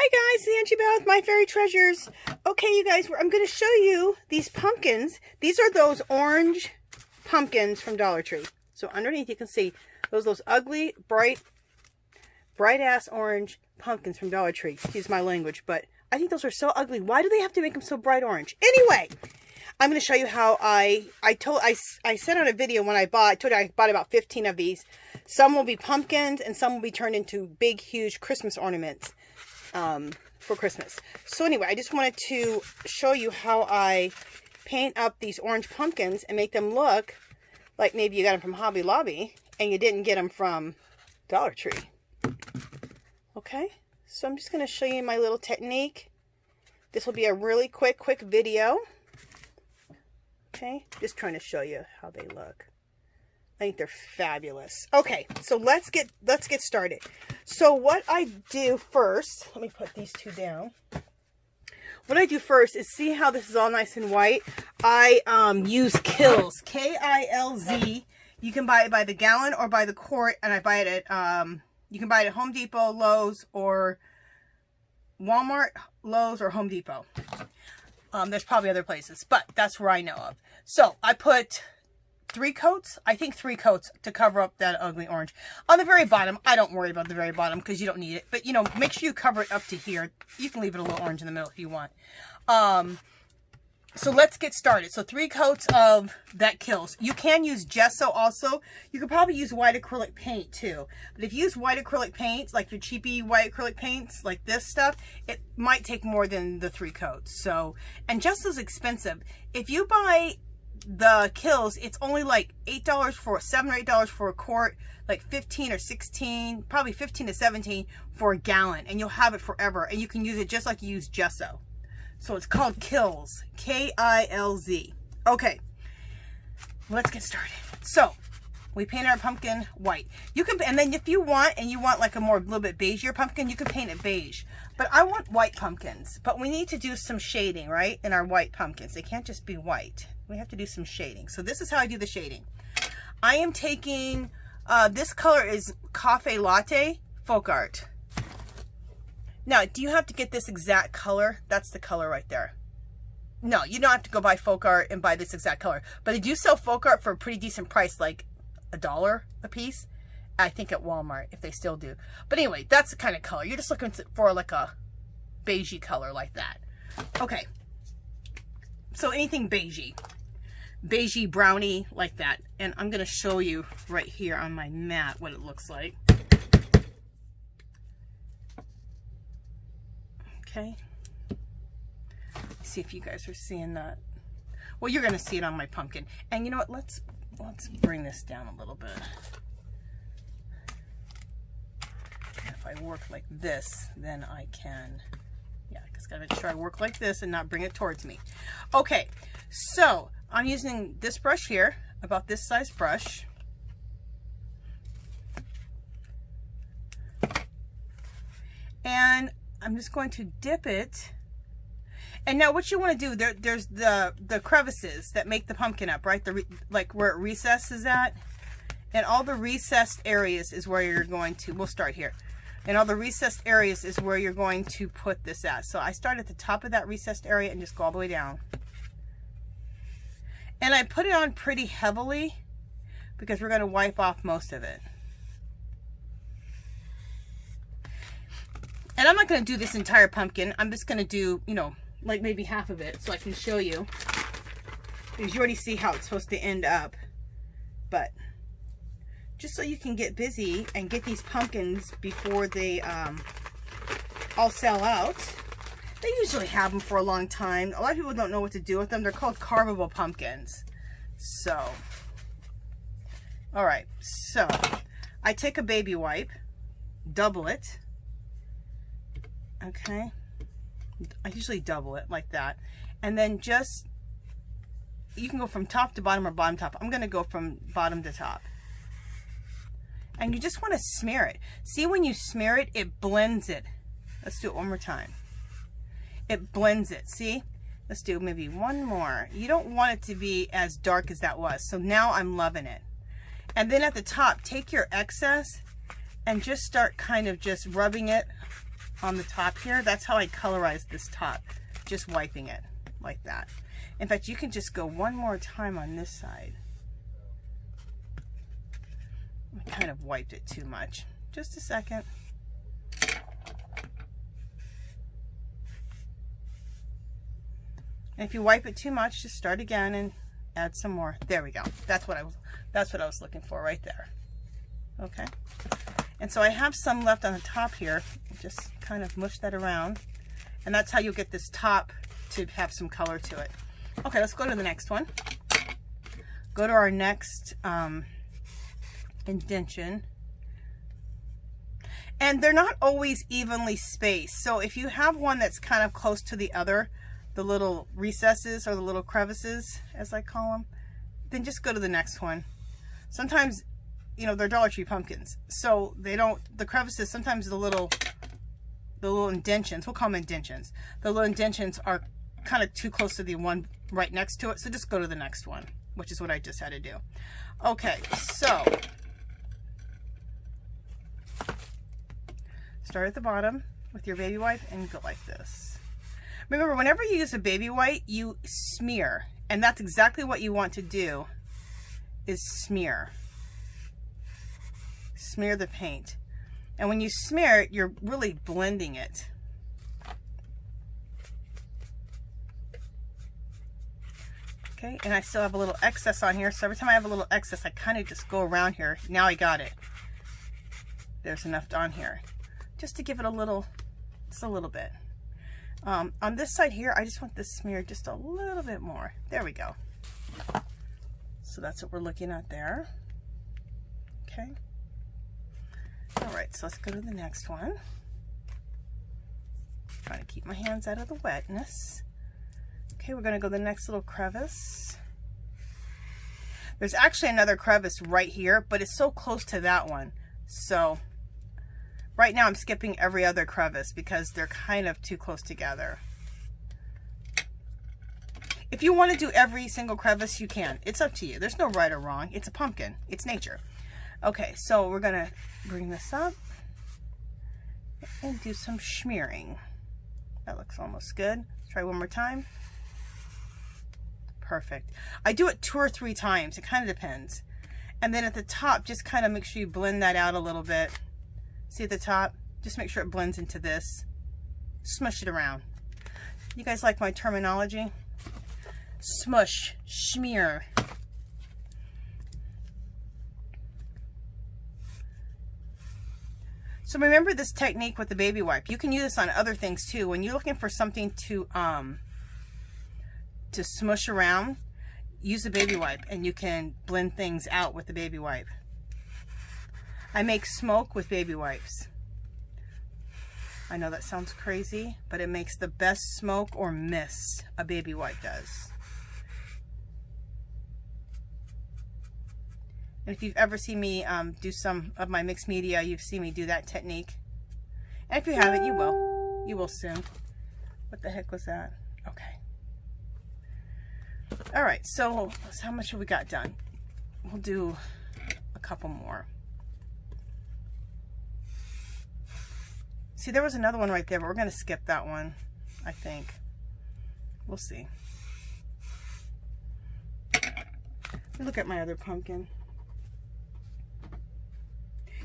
Hi guys, it's Angie Bell with My Fairy Treasures. Okay, you guys, I'm going to show you these pumpkins. These are those orange pumpkins from Dollar Tree. So underneath you can see those ugly, bright ass orange pumpkins from Dollar Tree. Excuse my language, but I think those are so ugly. Why do they have to make them so bright orange? Anyway, I'm going to show you how I sent out a video when I told you I bought about 15 of these. Some will be pumpkins and some will be turned into big, huge Christmas ornaments for Christmas. So anyway, I just wanted to show you how I paint up these orange pumpkins and make them look like maybe you got them from Hobby Lobby and you didn't get them from Dollar Tree. Okay, so I'm just going to show you my little technique. This will be a really quick video. Okay, just trying to show you how they look. I think they're fabulous. Okay, so let's get started. So what I do first, let me put these two down. What I do first is see how this is all nice and white. I use Kilz, K-I-L-Z. You can buy it by the gallon or by the quart, and I buy it at you can buy it at Home Depot, Lowe's, or Walmart, Lowe's, or Home Depot. There's probably other places, but that's where I know of. So I put 3 coats, I think 3 coats to cover up that ugly orange. On the very bottom, I don't worry about the very bottom because you don't need it. But, you know, make sure you cover it up to here. You can leave it a little orange in the middle if you want. So let's get started. So 3 coats of that Kilz. You can use gesso also. You could probably use white acrylic paint too. But if you use white acrylic paints, like your cheapy white acrylic paints, like this stuff, it might take more than the 3 coats. So, and gesso's expensive. If you buy the Kilz, it's only like $8 for $7 or $8 for a quart, like 15 or 16, probably 15 to 17 for a gallon, and you'll have it forever, and you can use it just like you use gesso. So it's called Kilz, K-I-L-Z. Okay, let's get started. So we painted our pumpkin white. You can, and then if you want, and you want like a little bit beigeier pumpkin, you can paint it beige. But I want white pumpkins. But we need to do some shading, right, in our white pumpkins. They can't just be white. We have to do some shading. So this is how I do the shading. I am taking, this color is Cafe Latte Folk Art. Now, do you have to get this exact color? That's the color right there. No, you don't have to go buy Folk Art and buy this exact color. But they do sell Folk Art for a pretty decent price, like $1 a piece. I think at Walmart, if they still do. But anyway, that's the kind of color. You're just looking for like a beigey color like that. Okay. So anything beigey. Beigey, brownie, like that. And I'm going to show you right here on my mat what it looks like. Okay. See if you guys are seeing that. Well, you're going to see it on my pumpkin. And you know what? Let's bring this down a little bit. If I work like this, then I can, yeah, because gotta make sure I work like this and not bring it towards me. Okay, so I'm using this brush here, about this size brush. And I'm just going to dip it. And now what you want to do, there's the crevices that make the pumpkin up, right? Like where it recesses at. And all the recessed areas is where you're going to, we'll start here. And all the recessed areas is where you're going to put this at. So I start at the top of that recessed area and just go all the way down. And I put it on pretty heavily because we're going to wipe off most of it. And I'm not going to do this entire pumpkin. I'm just going to do, you know, like maybe half of it so I can show you. Because you already see how it's supposed to end up. But just so you can get busy and get these pumpkins before they all sell out. They usually have them for a long time. A lot of people don't know what to do with them. They're called carvable pumpkins. So, all right. So, I take a baby wipe, double it. Okay. I usually double it like that. And then just, you can go from top to bottom or bottom to top. I'm going to go from bottom to top. And you just want to smear it. See, when you smear it, it blends it. Let's do it one more time. It blends it. See? Let's do maybe one more. You don't want it to be as dark as that was. So now I'm loving it. And then at the top, take your excess and just start kind of just rubbing it on the top here. That's how I colorized this top, just wiping it like that. In fact, you can just go one more time on this side. I kind of wiped it too much. Just a second. And if you wipe it too much, just start again and add some more. There we go. That's what I was looking for right there. Okay. And so I have some left on the top here. Just kind of mush that around. And that's how you'll get this top to have some color to it. Okay, let's go to the next one. Go to our next indention. And they're not always evenly spaced. So if you have one that's kind of close to the other, the little recesses or the little crevices, as I call them, then just go to the next one. Sometimes, you know, they're Dollar Tree pumpkins, so they don't, the crevices, sometimes the little indentions, we'll call them indentions, the little indentions are kind of too close to the one right next to it, so just go to the next one, which is what I just had to do. Okay, so start at the bottom with your baby wipe and go like this. Remember, whenever you use a baby wipe, you smear, and that's exactly what you want to do, is smear. Smear the paint. And when you smear it, you're really blending it. Okay, and I still have a little excess on here, so every time I have a little excess, I kind of just go around here. Now I got it. There's enough on here. Just to give it a little, just a little bit. On this side here, I just want this smeared just a little bit more. There we go. So that's what we're looking at there. Okay. All right, so let's go to the next one. Trying to keep my hands out of the wetness. Okay, we're gonna go to the next little crevice. There's actually another crevice right here, but it's so close to that one. So right now I'm skipping every other crevice because they're kind of too close together. If you want to do every single crevice, you can. It's up to you. There's no right or wrong. It's a pumpkin. It's nature. Okay, so we're going to bring this up and do some smearing. That looks almost good. Let's try one more time. Perfect. I do it 2 or 3 times. It kind of depends. And then at the top, just kind of make sure you blend that out a little bit. See at the top? Just make sure it blends into this. Smush it around. You guys like my terminology? Smush, smear. So remember this technique with the baby wipe. You can use this on other things too. When you're looking for something to smush around, use a baby wipe and you can blend things out with the baby wipe. I make smoke with baby wipes. I know that sounds crazy, but it makes the best smoke or mist a baby wipe does. And if you've ever seen me do some of my mixed media, you've seen me do that technique. And if you haven't, you will. You will soon. What the heck was that? Okay. All right, so how much have we got done? We'll do a couple more. See, there was another one right there, but we're going to skip that one, I think. We'll see. Let me look at my other pumpkin.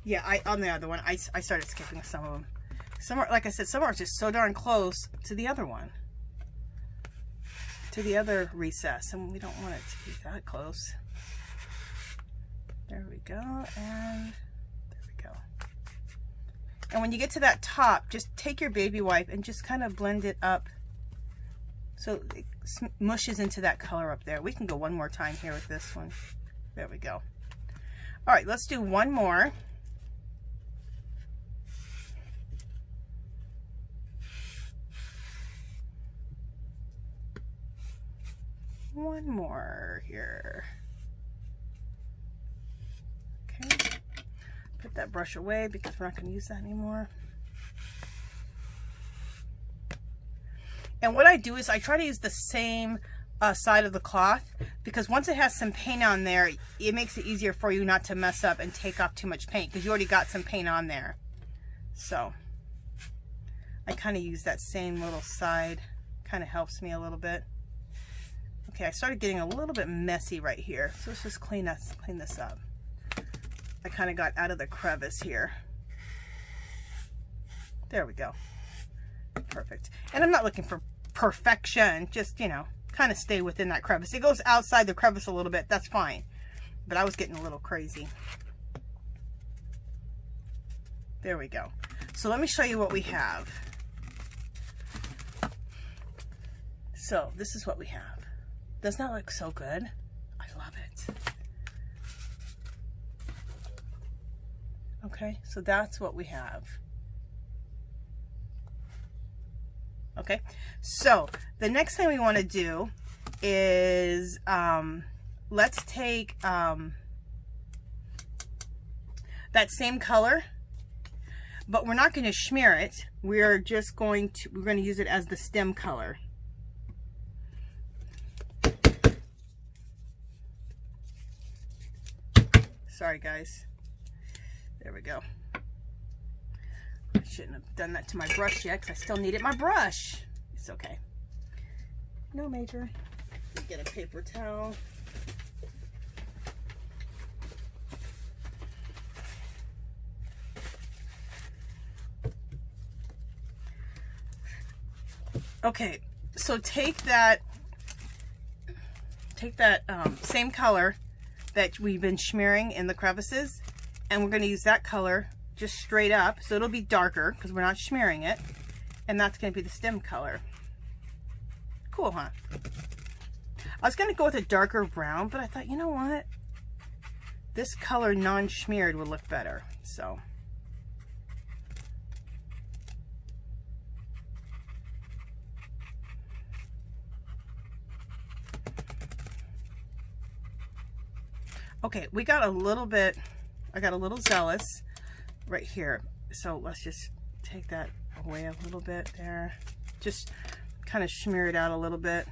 Yeah, on the other one, I started skipping some of them. Some are, like I said, some are just so darn close to the other one. To the other recess, and we don't want it to be that close. There we go, and there we go. And when you get to that top, just take your baby wipe and just kind of blend it up so it mushes into that color up there. We can go one more time here with this one. There we go. All right, let's do one more. One more here. Okay. Put that brush away because we're not going to use that anymore. And what I do is I try to use the same side of the cloth because once it has some paint on there, it makes it easier for you not to mess up and take off too much paint because you already got some paint on there. So I kind of use that same little side. Kind of helps me a little bit. Okay, I started getting a little bit messy right here. So let's just clean this up. I kind of got out of the crevice here. There we go. Perfect. And I'm not looking for perfection, just, you know, kind of stay within that crevice. It goes outside the crevice a little bit, that's fine. But I was getting a little crazy. There we go. So let me show you what we have. So this is what we have. Doesn't that look so good? I love it. Okay, so that's what we have. Okay, so the next thing we want to do is let's take that same color, but we're not going to smear it. We're just going to use it as the stem color. Sorry guys. There we go. I shouldn't have done that to my brush yet because I still needed my brush. It's okay. No major. Get a paper towel. Okay, so take that same color that we've been smearing in the crevices, and we're going to use that color just straight up, so it'll be darker because we're not smearing it, and that's going to be the stem color. Cool, huh? I was going to go with a darker brown, but I thought, you know what, this color non-smeared would look better. So okay, we got a little bit, I got a little zealous right here. So let's just take that away a little bit there. Just kind of smear it out a little bit.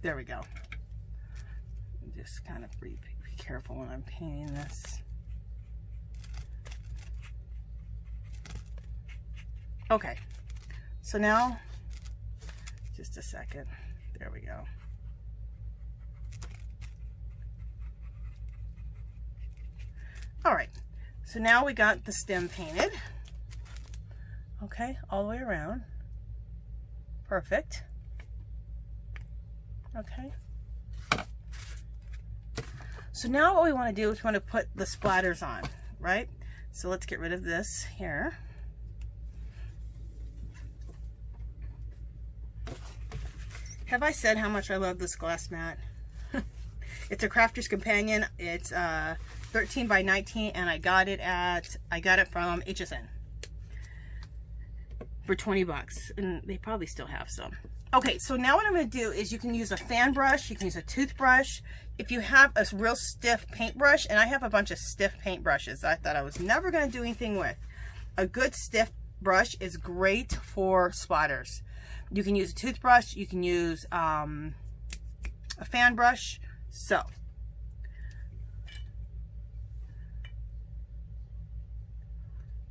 There we go. Just kind of be careful when I'm painting this. Okay, so now, just a second. There we go. All right, so now we got the stem painted. Okay, all the way around. Perfect. Okay. So now what we want to do is we want to put the splatters on, right? So let's get rid of this here. Have I said how much I love this glass mat? It's a Crafter's Companion. It's 13 by 19, and I got it from HSN for 20 bucks, and they probably still have some. Okay, so now what I'm going to do is you can use a fan brush, you can use a toothbrush. If you have a real stiff paintbrush, and I have a bunch of stiff paintbrushes I thought I was never going to do anything with. A good stiff brush is great for splatters. You can use a toothbrush, you can use a fan brush. So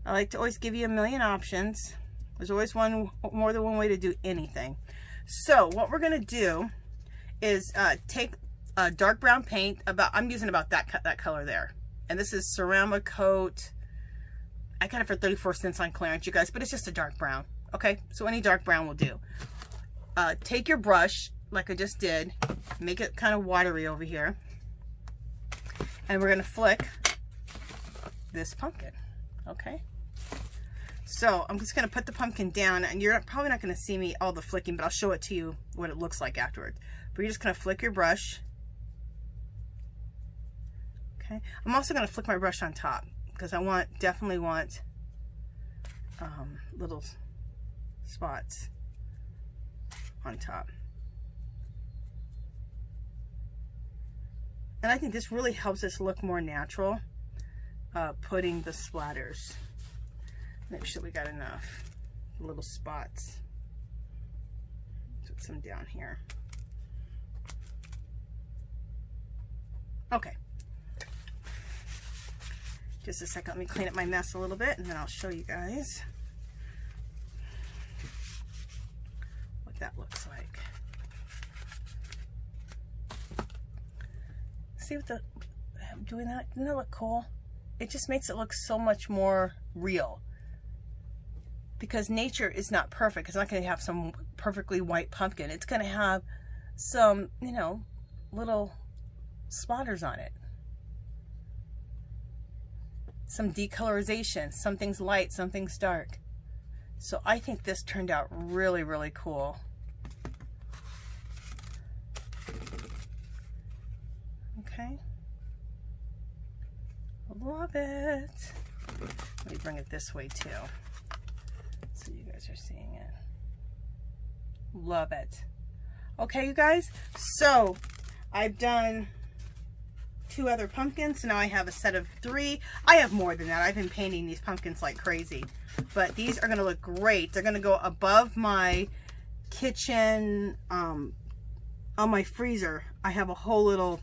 I like to always give you a million options. There's always more than one way to do anything. So what we're going to do is take a dark brown paint. I'm using about that color there. And this is Ceramic Coat. I got it for 34 cents on clearance, you guys, but it's just a dark brown. Okay, so any dark brown will do. Take your brush, like I just did, make it kind of watery over here. And we're going to flick this pumpkin. Okay. So I'm just going to put the pumpkin down, and you're probably not going to see me all the flicking, but I'll show it to you what it looks like afterwards. But you're just going to flick your brush. Okay. I'm also going to flick my brush on top because I definitely want little spots on top. And I think this really helps us look more natural, putting the splatters. Make sure we got enough little spots. Put some down here. Just a second, let me clean up my mess a little bit and then I'll show you guys what that looks like. See what I'm doing that? Doesn't that look cool? It just makes it look so much more real. Because nature is not perfect. It's not going to have some perfectly white pumpkin. It's going to have some, you know, little spotters on it. Some decolorization. Some things light, some things dark. So I think this turned out really, really cool. Okay. Love it. Let me bring it this way too, so you guys are seeing it. Love it. Okay, you guys, so I've done 2 other pumpkins, so now I have a set of 3. I have more than that. I've been painting these pumpkins like crazy, but these are going to look great. They're going to go above my kitchen, on my freezer. I have a whole little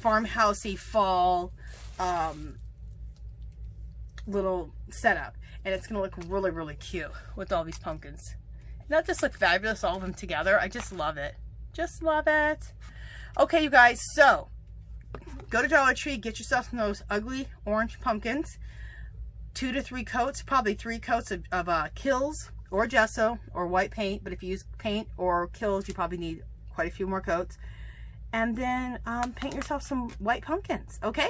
farmhousey fall little setup, and it's gonna look really, really cute with all these pumpkins. Not just look fabulous, all of them together. I just love it. Just love it. Okay, you guys, so go to Dollar Tree, get yourself some of those ugly orange pumpkins. 2 to 3 coats, probably 3 coats of Kilz or gesso or white paint, but if you use paint or Kilz, you probably need quite a few more coats. And then paint yourself some white pumpkins, okay?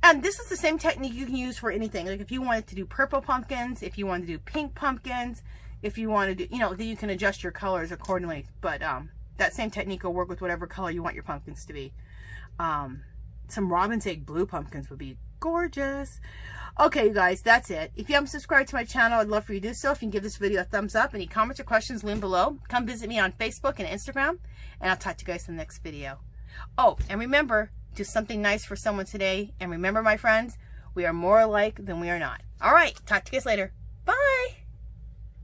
And this is the same technique you can use for anything. Like if you wanted to do purple pumpkins, if you wanted to do pink pumpkins, if you wanted to, you know, then you can adjust your colors accordingly. But that same technique will work with whatever color you want your pumpkins to be. Some robin's egg blue pumpkins would be gorgeous. Okay, you guys, that's it. If you haven't subscribed to my channel, I'd love for you to do so. If you can give this video a thumbs up. Any comments or questions, leave them below. Come visit me on Facebook and Instagram, and I'll talk to you guys in the next video. Oh, and remember, do something nice for someone today. And remember, my friends, we are more alike than we are not. All right, talk to you guys later.